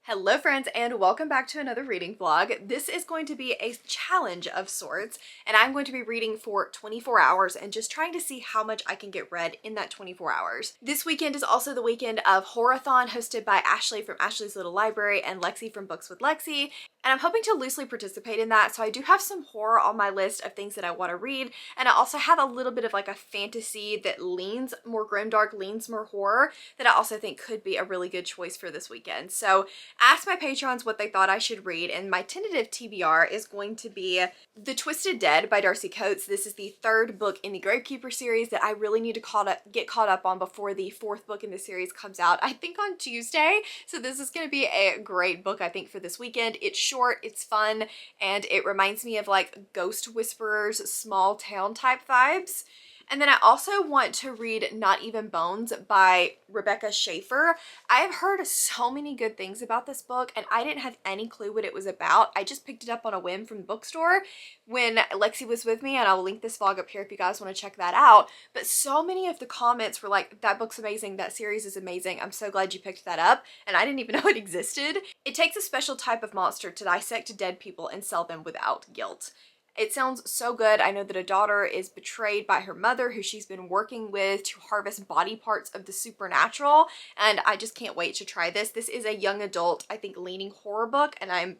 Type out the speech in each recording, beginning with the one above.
Hello friends and welcome back to another reading vlog. This is going to be a challenge of sorts and I'm going to be reading for 24 hours and just trying to see how much I can get read in that 24 hours. This weekend is also the weekend of Horrorathon hosted by Ashley from Ashley's Little Library and Lexi from Books with Lexi. And I'm hoping to loosely participate in that, so I do have some horror on my list of things that I want to read, and I also have a little bit of like a fantasy that leans more grimdark, leans more horror, that I also think could be a really good choice for this weekend. So asked my patrons what they thought I should read, and my tentative TBR is going to be The Twisted Dead by Darcy Coates. This is the third book in the Gravekeeper series that I really need to get caught up on before the fourth book in the series comes out, I think on Tuesday. So this is going to be a great book, I think, for this weekend. It's short, it's fun, and it reminds me of like Ghost Whisperers, small town type vibes. And then I also want to read Not Even Bones by Rebecca Schaeffer. I have heard so many good things about this book and I didn't have any clue what it was about. I just picked it up on a whim from the bookstore when Lexi was with me, and I'll link this vlog up here if you guys want to check that out. But so many of the comments were like, that book's amazing, that series is amazing, I'm so glad you picked that up, and I didn't even know it existed. It takes a special type of monster to dissect dead people and sell them without guilt. It sounds so good. I know that a daughter is betrayed by her mother, who she's been working with to harvest body parts of the supernatural, and I just can't wait to try this. This is a young adult, I think, leaning horror book, and I'm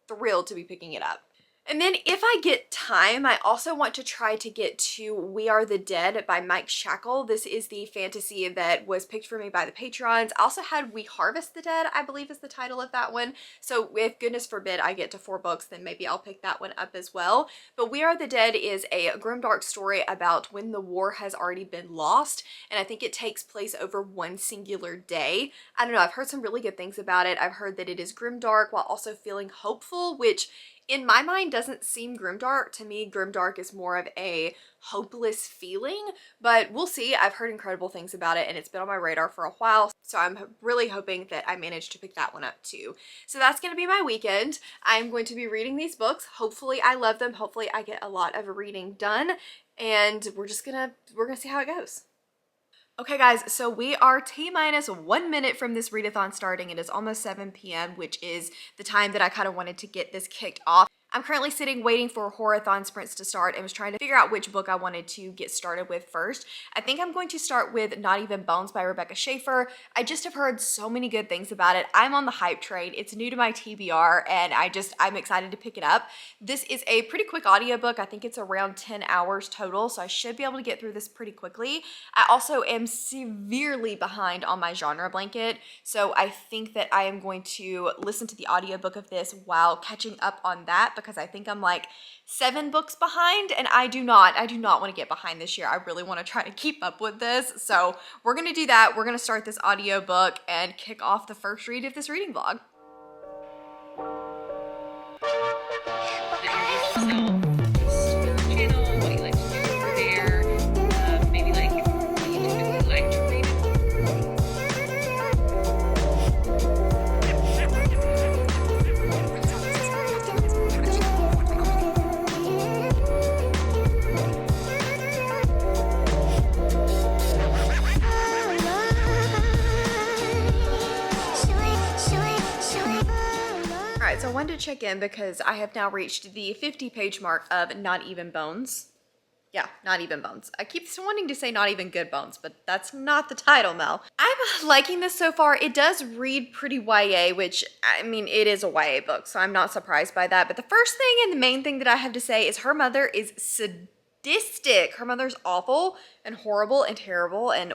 thrilled to be picking it up. And then if I get time, I also want to try to get to We Are the Dead by Mike Shackle. This is the fantasy that was picked for me by the patrons. I also had We Harvest the Dead, I believe is the title of that one. So if goodness forbid I get to 4 books, then maybe I'll pick that one up as well. But We Are the Dead is a grimdark story about when the war has already been lost, and I think it takes place over one singular day. I don't know, I've heard some really good things about it. I've heard that it is grimdark while also feeling hopeful, which in my mind doesn't seem grimdark. To me, grimdark is more of a hopeless feeling, but we'll see. I've heard incredible things about it and it's been on my radar for a while, so I'm really hoping that I manage to pick that one up too. So that's going to be my weekend. I'm going to be reading these books. Hopefully I love them. Hopefully I get a lot of reading done, and we're gonna see how it goes. Okay guys, so we are T-minus 1 minute from this readathon starting. It is almost 7 p.m., which is the time that I kind of wanted to get this kicked off. I'm currently sitting waiting for Horrorathon sprints to start and was trying to figure out which book I wanted to get started with first. I think I'm going to start with Not Even Bones by Rebecca Schaeffer. I just have heard so many good things about it. I'm on the hype train. It's new to my TBR and I'm excited to pick it up. This is a pretty quick audiobook. I think it's around 10 hours total, so I should be able to get through this pretty quickly. I also am severely behind on my genre blanket, so I think that I am going to listen to the audiobook of this while catching up on that, because I think I'm like 7 books behind, and I do not want to get behind this year. I really want to try to keep up with this. So we're going to do that. We're going to start this audiobook and kick off the first read of this reading vlog. So I wanted to check in because I have now reached the 50-page mark of Not Even Bones. Yeah, Not Even Bones. I keep wanting to say Not Even Good Bones, but that's not the title, Mel. I'm liking this so far. It does read pretty YA, which, I mean, it is a YA book, so I'm not surprised by that. But the first thing and the main thing that I have to say is her mother is sadistic. Her mother's awful and horrible and terrible, and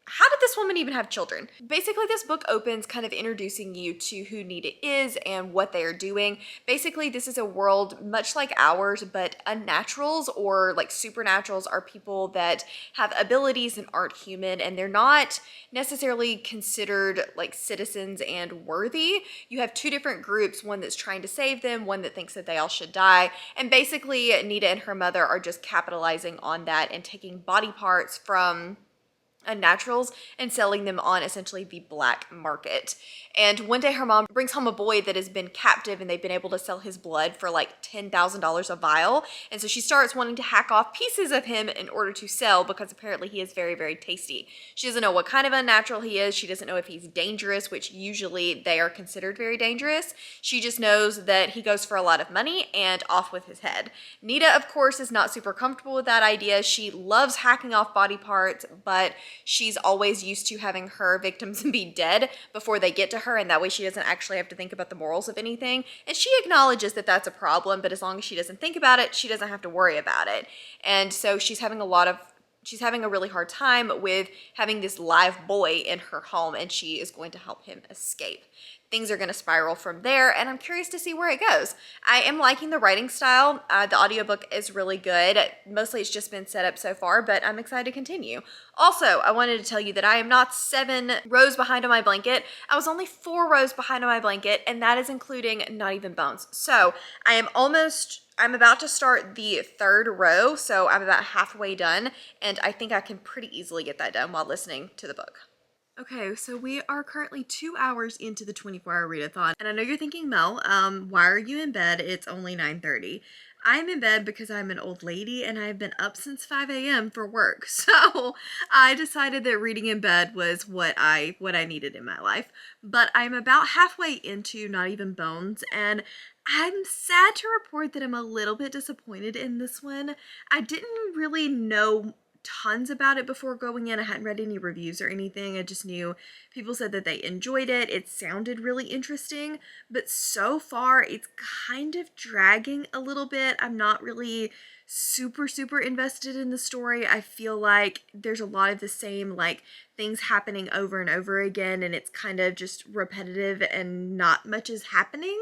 how did this woman even have children? Basically, this book opens kind of introducing you to who Nita is and what they are doing. Basically, this is a world much like ours, but unnaturals or like supernaturals are people that have abilities and aren't human, and they're not necessarily considered like citizens and worthy. You have 2 different groups, one that's trying to save them, one that thinks that they all should die, and basically Nita and her mother are just capitalizing on that and taking body parts from unnaturals and selling them on essentially the black market. And one day her mom brings home a boy that has been captive and they've been able to sell his blood for like $10,000 a vial. And so she starts wanting to hack off pieces of him in order to sell because apparently he is very, very tasty. She doesn't know what kind of unnatural he is. She doesn't know if he's dangerous, which usually they are considered very dangerous. She just knows that he goes for a lot of money and off with his head. Nita, of course, is not super comfortable with that idea. She loves hacking off body parts, but she's always used to having her victims be dead before they get to her, and that way she doesn't actually have to think about the morals of anything. And she acknowledges that that's a problem, but as long as she doesn't think about it, she doesn't have to worry about it. And so she's having a really hard time with having this live boy in her home, and she is going to help him escape. Things are going to spiral from there, and I'm curious to see where it goes. I am liking the writing style. The audiobook is really good. Mostly it's just been set up so far, but I'm excited to continue. Also, I wanted to tell you that I am not 7 rows behind on my blanket. I was only 4 rows behind on my blanket, and that is including Not Even Bones. So I'm about to start the 3rd row, so I'm about halfway done, and I think I can pretty easily get that done while listening to the book. Okay, so we are currently 2 hours into the 24-hour readathon, and I know you're thinking, Mel, why are you in bed? It's only 9:30. I'm in bed because I'm an old lady and I've been up since 5 a.m. for work. So I decided that reading in bed was what I needed in my life. But I'm about halfway into Not Even Bones, and I'm sad to report that I'm a little bit disappointed in this one. I didn't really know tons about it before going in. I hadn't read any reviews or anything. I just knew people said that they enjoyed it. It sounded really interesting, but so far it's kind of dragging a little bit. I'm not really super invested in the story. I feel like there's a lot of the same like things happening over and over again, and it's kind of just repetitive and not much is happening.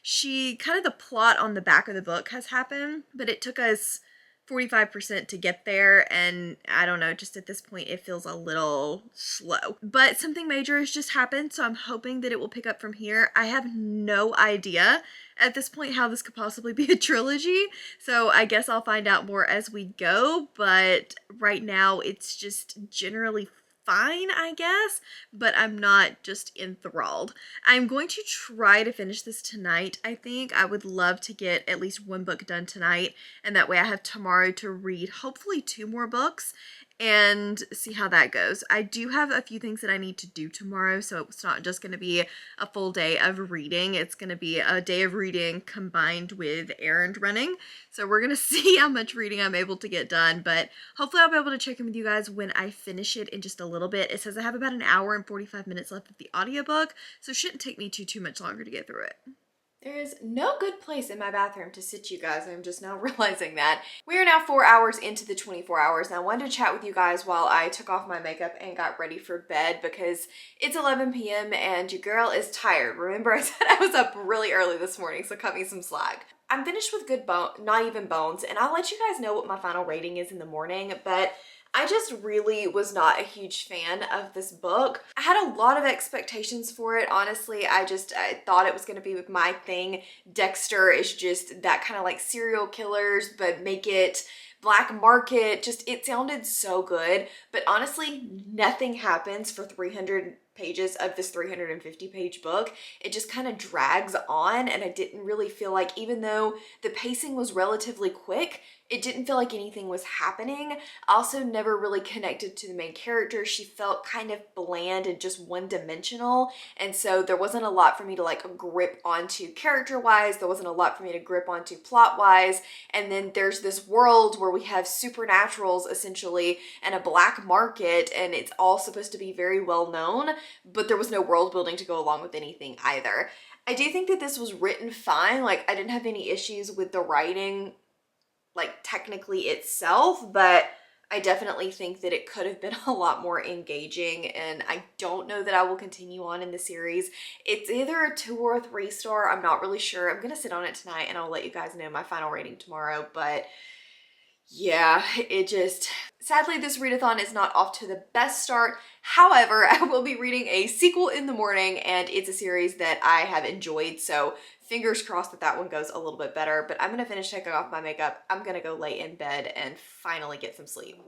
The plot on the back of the book has happened, but it took us 45% to get there, and I don't know, just at this point it feels a little slow. But something major has just happened, so I'm hoping that it will pick up from here. I have no idea at this point how this could possibly be a trilogy, so I guess I'll find out more as we go, but right now it's just generally fine, I guess, but I'm not just enthralled. I'm going to try to finish this tonight. I think I would love to get at least 1 book done tonight, and that way I have tomorrow to read hopefully 2 more books and see how that goes. I do have a few things that I need to do tomorrow, so it's not just going to be a full day of reading. It's going to be a day of reading combined with errand running. So we're going to see how much reading I'm able to get done, but hopefully I'll be able to check in with you guys when I finish it in just a little bit. It says I have about 1 hour and 45 minutes left of the audiobook, so it shouldn't take me too much longer to get through it. There is no good place in my bathroom to sit, you guys. I'm just now realizing that. We are now 4 hours into the 24 hours, and I wanted to chat with you guys while I took off my makeup and got ready for bed because it's 11 p.m. and your girl is tired. Remember, I said I was up really early this morning, so cut me some slack. I'm finished with Not Even Bones, and I'll let you guys know what my final rating is in the morning, but I just really was not a huge fan of this book. I had a lot of expectations for it, honestly. I thought it was going to be my thing. Dexter is just that kind of like serial killers, but make it black market. Just, it sounded so good, but honestly, nothing happens for 300 pages of this 350 page book. It just kind of drags on, and I didn't really feel like, even though the pacing was relatively quick, it didn't feel like anything was happening. I also never really connected to the main character. She felt kind of bland and just one-dimensional, and so there wasn't a lot for me to like grip onto character-wise. There wasn't a lot for me to grip onto plot-wise, and then there's this world where we have supernaturals essentially and a black market, and it's all supposed to be very well known, but there was no world building to go along with anything either. I do think that this was written fine. Like, I didn't have any issues with the writing, like technically itself, but I definitely think that it could have been a lot more engaging, and I don't know that I will continue on in the series. It's either a 2 or a 3 star. I'm not really sure. I'm gonna sit on it tonight and I'll let you guys know my final rating tomorrow, but yeah, sadly this readathon is not off to the best start. However, I will be reading a sequel in the morning, and it's a series that I have enjoyed, so fingers crossed that that one goes a little bit better. But I'm gonna finish taking off my makeup. I'm gonna go lay in bed and finally get some sleep.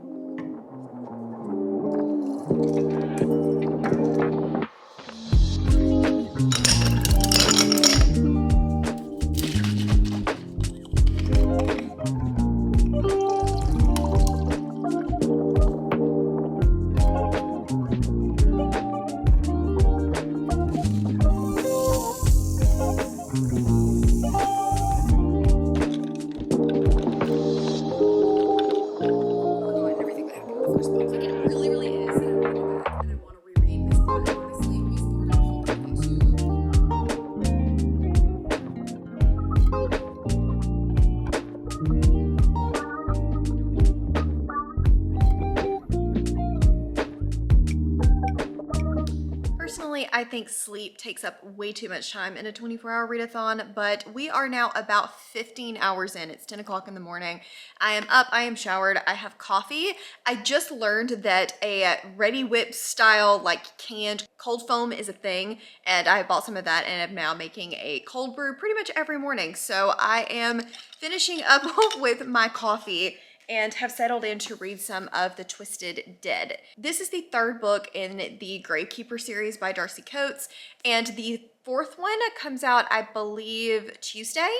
think sleep takes up way too much time in a 24-hour readathon, but we are now about 15 hours in. It's 10 o'clock in the morning. I am up, I am showered, I have coffee. I just learned that a Ready Whip style, like canned cold foam is a thing, and I bought some of that and am now making a cold brew pretty much every morning. So I am finishing up with my coffee and have settled in to read some of The Twisted Dead. This is the third book in the Gravekeeper series by Darcy Coates, and the fourth one comes out, I believe, Tuesday.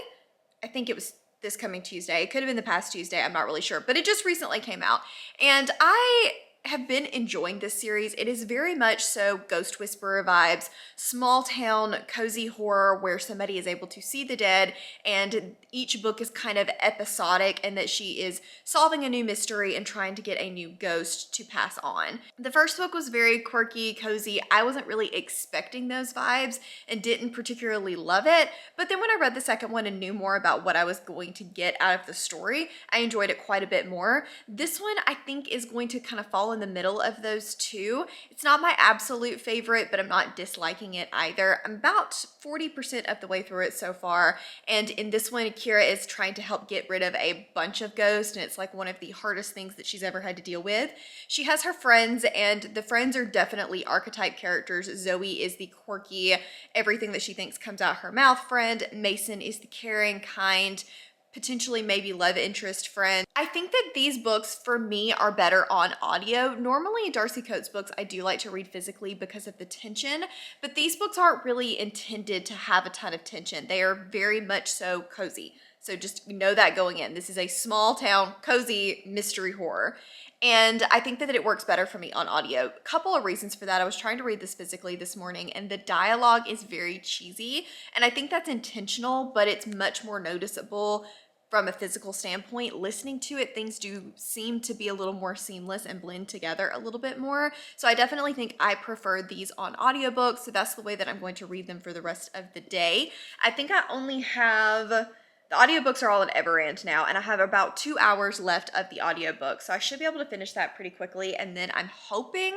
I think it was this coming Tuesday. It could have been the past Tuesday, I'm not really sure, but it just recently came out. And I have been enjoying this series. It is very much so Ghost Whisperer vibes, small town cozy horror where somebody is able to see the dead, and each book is kind of episodic in that she is solving a new mystery and trying to get a new ghost to pass on. The first book was very quirky, cozy. I wasn't really expecting those vibes and didn't particularly love it, but then when I read the second one and knew more about what I was going to get out of the story, I enjoyed it quite a bit more. This one I think is going to kind of fall in the middle of those two. It's not my absolute favorite, but I'm not disliking it either. I'm about 40% of the way through it so far, and in this one, Kira is trying to help get rid of a bunch of ghosts, and it's like one of the hardest things that she's ever had to deal with. She has her friends, and the friends are definitely archetype characters. Zoe is the quirky, everything that she thinks comes out her mouth friend. Mason is the caring, kind, potentially maybe love interest friend. I think that these books for me are better on audio. Normally Darcy Coates books I do like to read physically because of the tension, but these books aren't really intended to have a ton of tension. They are very much so cozy. So just know that going in. This is a small town cozy mystery horror. And I think that it works better for me on audio. A couple of reasons for that. I was trying to read this physically this morning, and the dialogue is very cheesy. And I think that's intentional, but it's much more noticeable from a physical standpoint. Listening to it, things do seem to be a little more seamless and blend together a little bit more. So I definitely think I prefer these on audiobooks. So that's the way that I'm going to read them for the rest of the day. I think I only have... The audiobooks are all in Everand now, and I have about 2 hours left of the audiobook, so I should be able to finish that pretty quickly, and then I'm hoping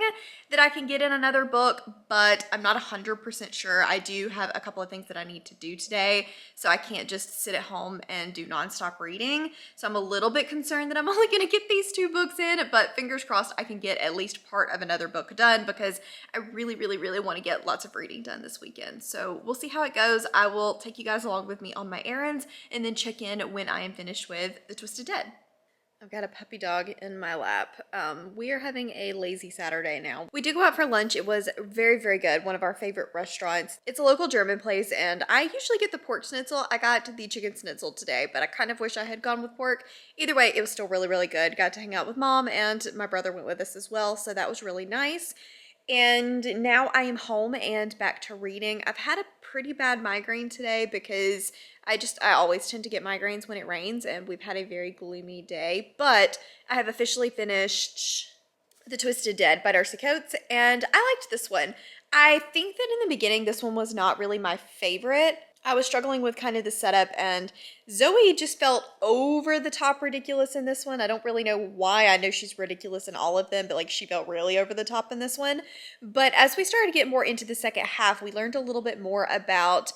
that I can get in another book, but I'm not 100% sure. I do have a couple of things that I need to do today, so I can't just sit at home and do nonstop reading, so I'm a little bit concerned that I'm only going to get these 2 books in, but fingers crossed I can get at least part of another book done, because I really, really, really want to get lots of reading done this weekend. So we'll see how it goes. I will take you guys along with me on my errands, and then check in when I am finished with The Twisted Dead. I've got a puppy dog in my lap. We are having a lazy Saturday now. We did go out for lunch. It was very, very good. One of our favorite restaurants. It's a local German place, and I usually get the pork schnitzel. I got the chicken schnitzel today, but I kind of wish I had gone with pork. Either way, it was still really, really good. Got to hang out with Mom, and my brother went with us as well, so that was really nice. And now I am home and back to reading. I've had a pretty bad migraine today because I always tend to get migraines when it rains, and we've had a very gloomy day, but I have officially finished The Twisted Dead by Darcy Coates, and I liked this one. I think that in the beginning, this one was not really my favorite. I was struggling with kind of the setup, and Zoe just felt over the top ridiculous in this one. I don't really know why. I know she's ridiculous in all of them, but like she felt really over the top in this one. But as we started to get more into the second half, we learned a little bit more about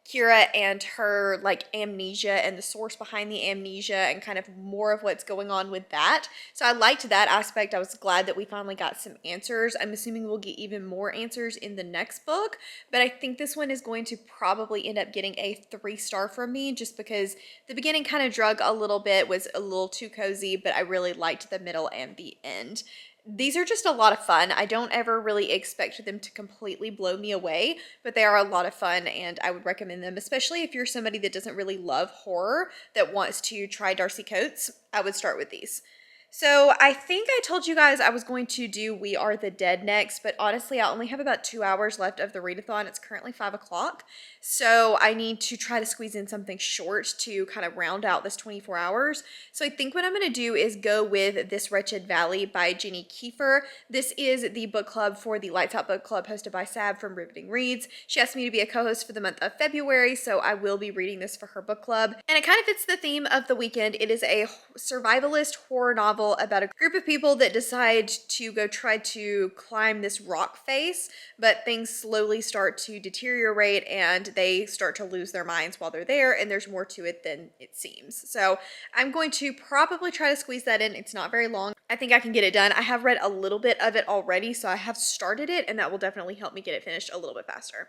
Kira and her like amnesia and the source behind the amnesia and kind of more of what's going on with that. So I liked that aspect. I was glad that we finally got some answers. I'm assuming we'll get even more answers in the next book, but I think this one is going to probably end up getting a 3-star from me just because the beginning kind of drug a little bit, was a little too cozy, but I really liked the middle and the end. These are just a lot of fun. I don't ever really expect them to completely blow me away, but they are a lot of fun, and I would recommend them, especially if you're somebody that doesn't really love horror that wants to try Darcy Coates. I would start with these. So I think I told you guys I was going to do We Are the Dead next, but honestly, I only have about 2 hours left of the readathon. It's currently 5 o'clock, so I need to try to squeeze in something short to kind of round out this 24 hours. So I think what I'm going to do is go with This Wretched Valley by Jenny Kiefer. This is the book club for the Lights Out Book Club hosted by Sab from Riveting Reads. She asked me to be a co-host for the month of February, so I will be reading this for her book club. And it kind of fits the theme of the weekend. It is a survivalist horror novel novel about a group of people that decide to go try to climb this rock face, but things slowly start to deteriorate and they start to lose their minds while they're there, and there's more to it than it seems. So I'm going to probably try to squeeze that in. It's not very long. I think I can get it done. I have read a little bit of it already, so I have started it, and that will definitely help me get it finished a little bit faster.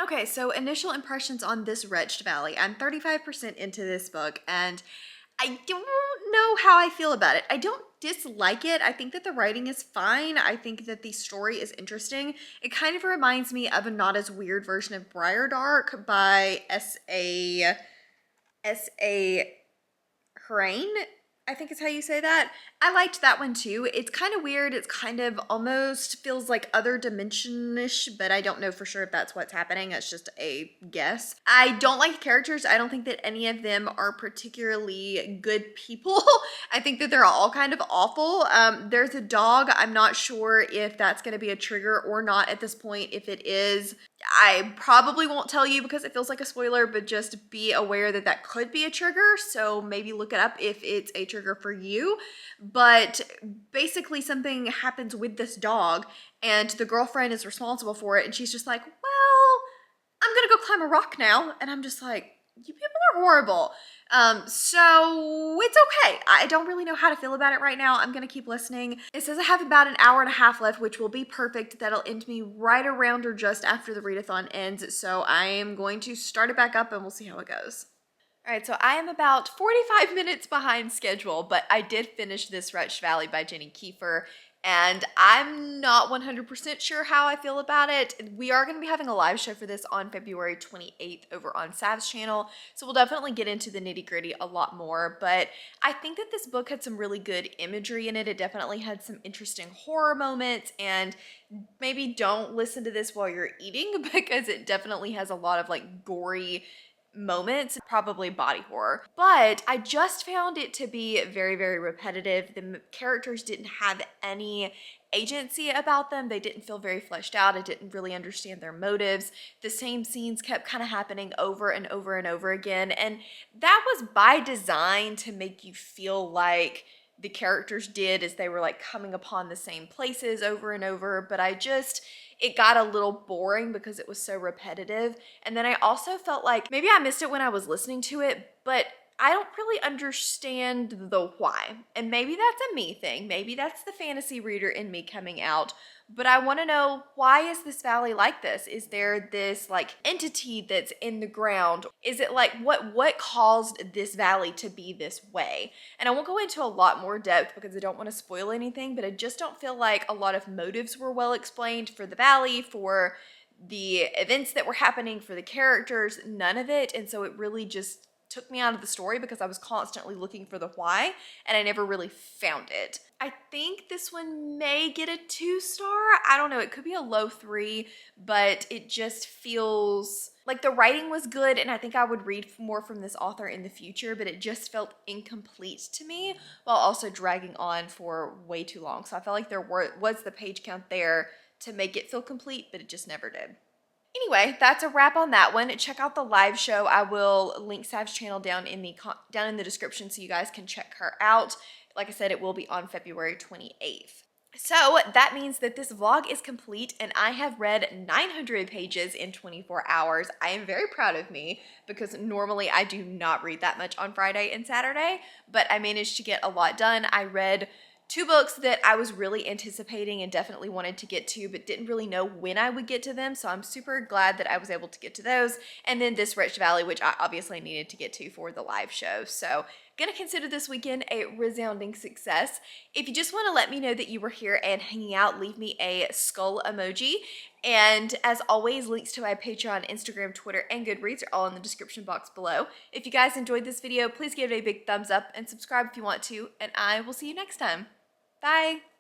Okay, so initial impressions on this Wretched Valley. I'm 35% into this book, and I don't know how I feel about it. I don't dislike it. I think that the writing is fine. I think that the story is interesting. It kind of reminds me of a not as weird version of Briardark by S.A. Hrain, I think is how you say that. I liked that one too. It's kind of weird. It's kind of almost feels like other dimension-ish, but I don't know for sure if that's what's happening. It's just a guess. I don't like the characters. I don't think that any of them are particularly good people. I think that they're all kind of awful. There's a dog. I'm not sure if that's going to be a trigger or not at this point. If it is, I probably won't tell you because it feels like a spoiler, but just be aware that that could be a trigger. So maybe look it up if it's a trigger for you. But basically something happens with this dog and the girlfriend is responsible for it. And she's just like, well, I'm going to go climb a rock now. And I'm just like, you people are horrible. So it's okay. I don't really know how to feel about it right now. I'm going to keep listening. It says I have about an hour and a half left, which will be perfect. That'll end me right around or just after the readathon ends. So I am going to start it back up and we'll see how it goes. All right, so I am about 45 minutes behind schedule, but I did finish this Wretched Valley by Jenny Kiefer, and I'm not 100% sure how I feel about it. We are going to be having a live show for this on February 28th over on Sav's channel, so we'll definitely get into the nitty-gritty a lot more, but I think that this book had some really good imagery in it. It definitely had some interesting horror moments, and maybe don't listen to this while you're eating because it definitely has a lot of like gory moments, probably body horror. But I just found it to be very, very repetitive. The characters didn't have any agency about them. They didn't feel very fleshed out. I didn't really understand their motives. The same scenes kept kind of happening over and over and over again. And that was by design to make you feel like the characters did as they were like coming upon the same places over and over. But it got a little boring because it was so repetitive. And then I also felt like maybe I missed it when I was listening to it, but I don't really understand the why. And maybe that's a me thing. Maybe that's the fantasy reader in me coming out. But I want to know, why is this valley like this? Is there this like entity that's in the ground? Is it like what caused this valley to be this way? And I won't go into a lot more depth because I don't want to spoil anything, but I just don't feel like a lot of motives were well explained for the valley, for the events that were happening, for the characters, none of it. And so it really just took me out of the story because I was constantly looking for the why and I never really found it. I think this one may get a 2-star. I don't know. It could be a low 3, but it just feels like the writing was good and I think I would read more from this author in the future, but it just felt incomplete to me while also dragging on for way too long. So I felt like there was the page count there to make it feel complete, but it just never did. Anyway, that's a wrap on that one. Check out the live show. I will link Sav's channel down in the description so you guys can check her out. Like I said, it will be on February 28th. So that means that this vlog is complete and I have read 900 pages in 24 hours. I am very proud of me because normally I do not read that much on Friday and Saturday, but I managed to get a lot done. I read 2 books that I was really anticipating and definitely wanted to get to, but didn't really know when I would get to them. So I'm super glad that I was able to get to those. And then this Wretched Valley, which I obviously needed to get to for the live show. So gonna consider this weekend a resounding success. If you just want to let me know that you were here and hanging out, leave me a skull emoji. And as always, links to my Patreon, Instagram, Twitter, and Goodreads are all in the description box below. If you guys enjoyed this video, please give it a big thumbs up and subscribe if you want to, and I will see you next time. Bye!